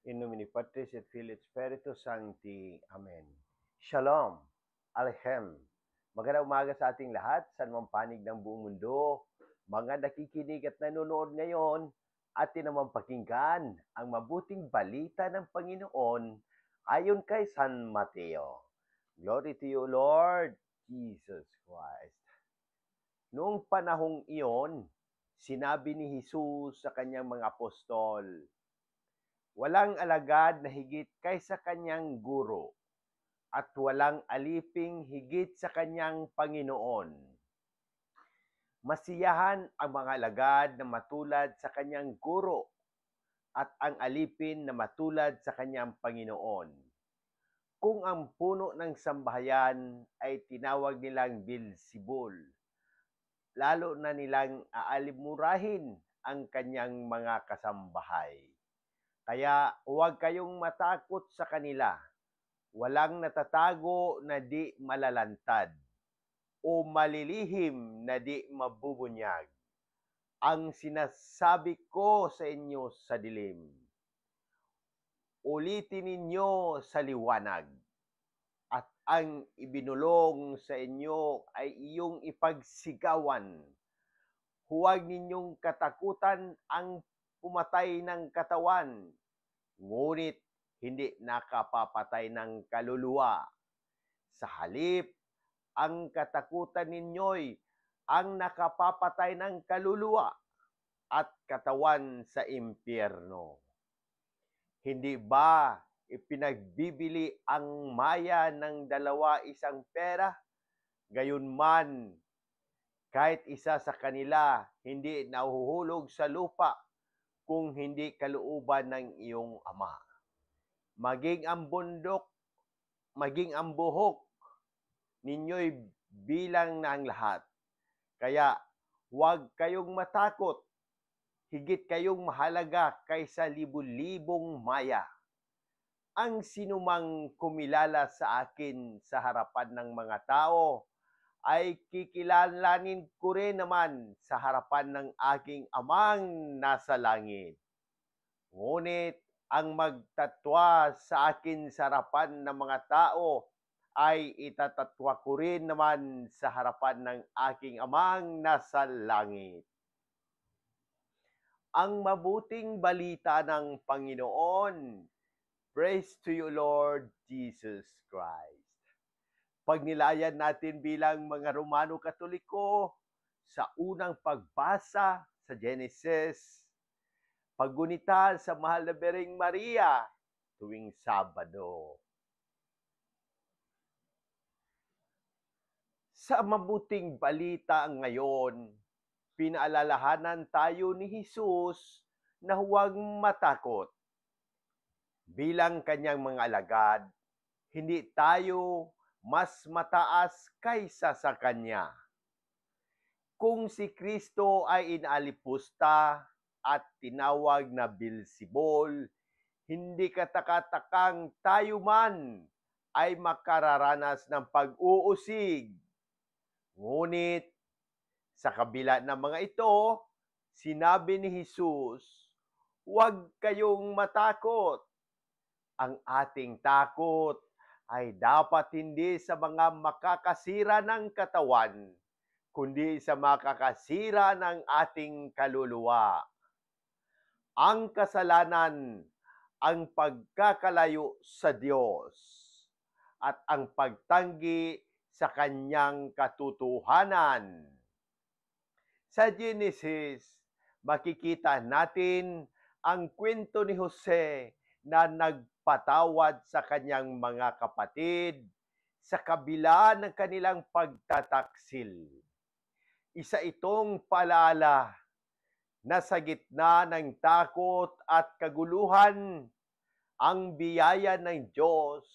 In nomine Patris et Filii et Spiritus Sancti. Amen. Shalom. Alhem. Magandang umaga sa ating lahat, sa anumang panig ng buong mundo. Mga nakikinig at nanonood ngayon, atin naman pakinggan ang mabuting balita ng Panginoon ayon kay San Mateo. Glory to you, Lord Jesus Christ. Noong panahong iyon, sinabi ni Jesus sa kanyang mga apostol, walang alagad na higit kaysa kanyang guro, at walang aliping higit sa kanyang Panginoon. Masiyahan ang mga alagad na matulad sa kanyang guro, at ang alipin na matulad sa kanyang Panginoon. Kung ang puno ng sambahayan ay tinawag nilang Beelzebul, lalo na nilang aalimurahin ang kanyang mga kasambahay. Kaya huwag kayong matakot sa kanila. Walang natatago na di malalantad o malilihim na di mabubunyag. Ang sinasabi ko sa inyo sa dilim, ulitin ninyo sa liwanag. At ang ibinulong sa inyo ay iyong ipagsigawan. Huwag ninyong katakutan ang pumatay ng katawan, ngunit hindi nakapapatay ng kaluluwa. Sa halip, ang katakutan ninyo'y ang nakapapatay ng kaluluwa at katawan sa impyerno. Hindi ba ipinagbibili ang maya ng 2 pera? Gayunman, kahit isa sa kanila hindi nahuhulog sa lupa kung hindi kalooban ng iyong Ama. Maging ang buhok ninyo'y bilang na ang lahat. Kaya huwag kayong matakot, higit kayong mahalaga kaysa libu-libong maya. Ang sinumang kumilala sa akin sa harapan ng mga tao, ay kikilalanin ko rin naman sa harapan ng aking Amang nasa langit. Ngunit ang magtatwa sa akin sa harapan ng mga tao, ay itatatwa ko rin naman sa harapan ng aking Amang nasa langit. Ang mabuting balita ng Panginoon. Praise to you, Lord Jesus Christ. Pagnilayan natin bilang mga Romano Katoliko sa unang pagbasa sa Genesis, paggunita sa mahal na Birheng Maria tuwing Sabado. Sa mabuting balita ngayon, pinaalalahanan tayo ni Jesus na huwag matakot. Bilang kanyang mga alagad, hindi tayo mas mataas kaysa sa kanya. Kung si Kristo ay inalipusta at tinawag na Beelzebul, hindi katakatakang tayo man ay makararanas ng pag-uusig. Ngunit sa kabila ng mga ito, sinabi ni Jesus, huwag kayong matakot. Ang ating takot ay dapat hindi sa mga makakasira ng katawan, kundi sa makakasira ng ating kaluluwa. Ang kasalanan, ang pagkakalayo sa Diyos, at ang pagtanggi sa kanyang katotohanan. Sa Genesis, makikita natin ang kwento ni Jose na nagpatawad sa kanyang mga kapatid sa kabila ng kanilang pagtataksil. Isa itong paalala na sa gitna ng takot at kaguluhan, ang biyaya ng Diyos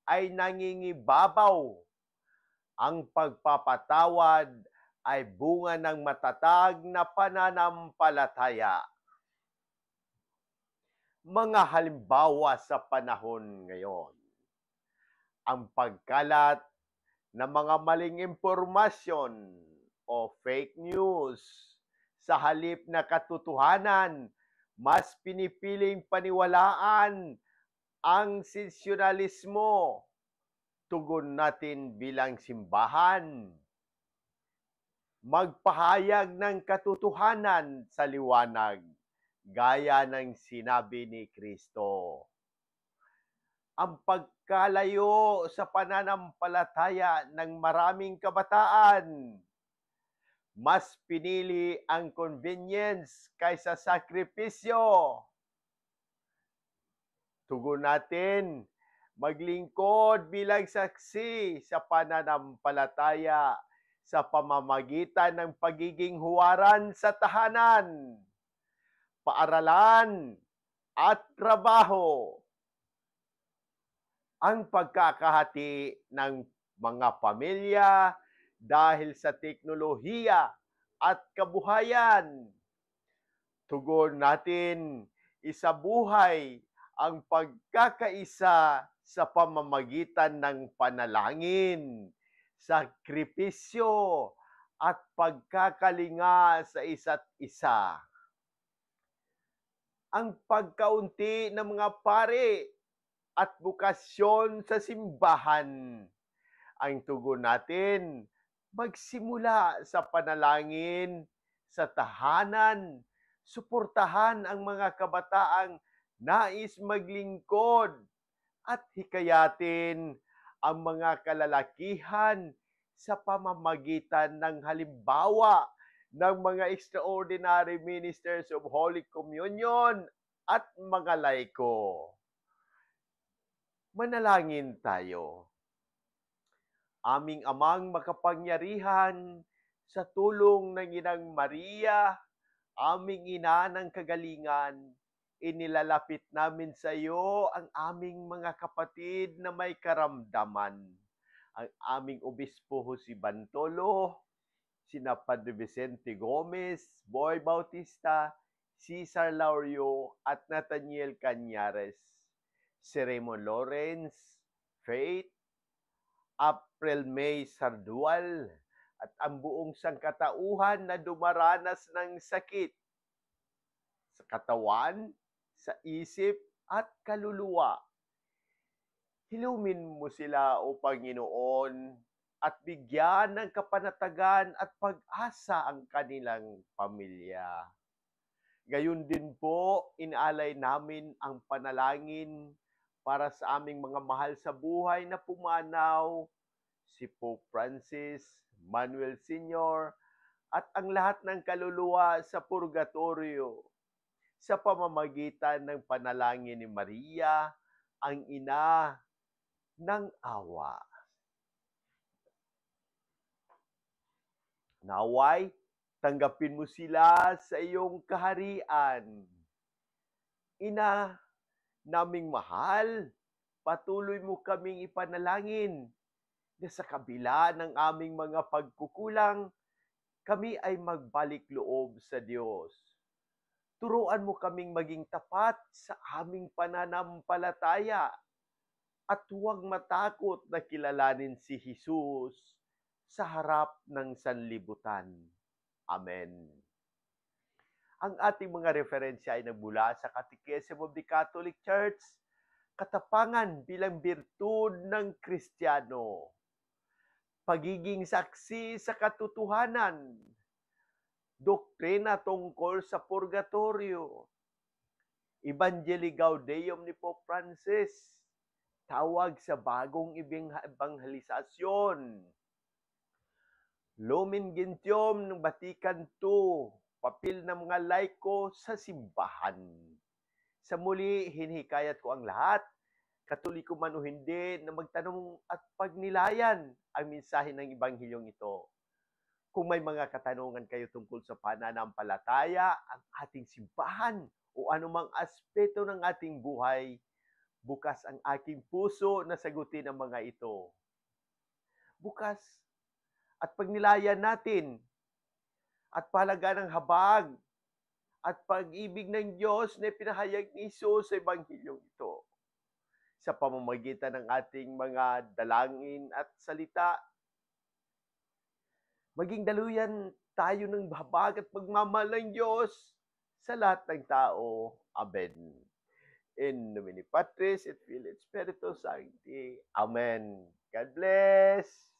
ay nangingibabaw. Ang pagpapatawad ay bunga ng matatag na pananampalataya. Mga halimbawa sa panahon ngayon, ang pagkalat ng mga maling impormasyon o fake news sa halip na katotohanan, Mas pinipiling paniwalaan ang sensasyonalismo. Tugon natin bilang simbahan. Magpahayag ng katotohanan sa liwanag, gaya ng sinabi ni Kristo. Ang pagkalayo sa pananampalataya ng maraming kabataan. Mas pinili ang convenience kaysa sakripisyo. Tugon natin, maglingkod bilang saksi sa pananampalataya sa pamamagitan ng pagiging huwaran sa tahanan, paaralan, at trabaho. Ang pagkakahati ng mga pamilya dahil sa teknolohiya at kabuhayan. Tugon natin, isabuhay ang pagkakaisa sa pamamagitan ng panalangin, sakripisyo, at pagkakalinga sa isa't isa. Ang pagkaunti ng mga pari at bukasyon sa simbahan. Ang tugon natin, magsimula sa panalangin, sa tahanan, suportahan ang mga kabataang nais maglingkod at hikayatin ang mga kalalakihan sa pamamagitan ng halimbawa ng mga extraordinary ministers of Holy Communion at mga laiko. Manalangin tayo. Aming Amang makapangyarihan, sa tulong ng Inang Maria, aming ina ng kagalingan, inilalapit namin sa iyo ang aming mga kapatid na may karamdaman. Ang aming obispo Jose Bantolo, sina Padre Vicente Gomez, Boy Bautista, Cesar Laurio, at Nathaniel Cañares, si Raymond Lawrence, Faith, April May Sardual, at ang buong sangkatauhan na dumaranas ng sakit sa katawan, sa isip, at kaluluwa. Hilumin mo sila, O Panginoon, at bigyan ng kapanatagan at pag-asa ang kanilang pamilya. Gayon din po, inaalay namin ang panalangin para sa aming mga mahal sa buhay na pumanaw, si Pope Francis, Manuel Sr., at ang lahat ng kaluluwa sa purgatorio sa pamamagitan ng panalangin ni Maria, ang ina ng awa. Naway, tanggapin mo sila sa iyong kaharian. Ina naming mahal, patuloy mo kaming ipanalangin na sa kabila ng aming mga pagkukulang, kami ay magbalik loob sa Diyos. Turuan mo kaming maging tapat sa aming pananampalataya at huwag matakot na kilalanin si Jesus sa harap ng sanlibutan. Amen. Ang ating mga referensya ay nagmula sa Catechism of the Catholic Church, katapangan bilang birtud ng Kristiyano, pagiging saksi sa katotohanan, doktrina tungkol sa purgatorio, Evangelii Gaudium ni Pope Francis, tawag sa bagong ebanghelisasyon, Lumen Gentium ng Vatican II, papel ng mga laiko sa simbahan. Sa muli, hinihikayat ko ang lahat, Katoliko man o hindi, na magtanong at pagnilayan ang mensahe ng Ebanghilyong ito. Kung may mga katanungan kayo tungkol sa pananampalataya, ang ating simbahan, o anumang aspeto ng ating buhay, bukas ang aking puso na sagutin ang mga ito. Bukas at pagnilayan natin at pahalaga ng habag at pag-ibig ng Diyos na pinahayag ni Jesus sa Ebanghilyong ito. Sa pamamagitan ng ating mga dalangin at salita, maging daluyan tayo ng habag at pagmamahal ng Diyos sa lahat ng tao. Amen. In nomine Patris et Filii et Spiritus Sancti. Amen. God bless!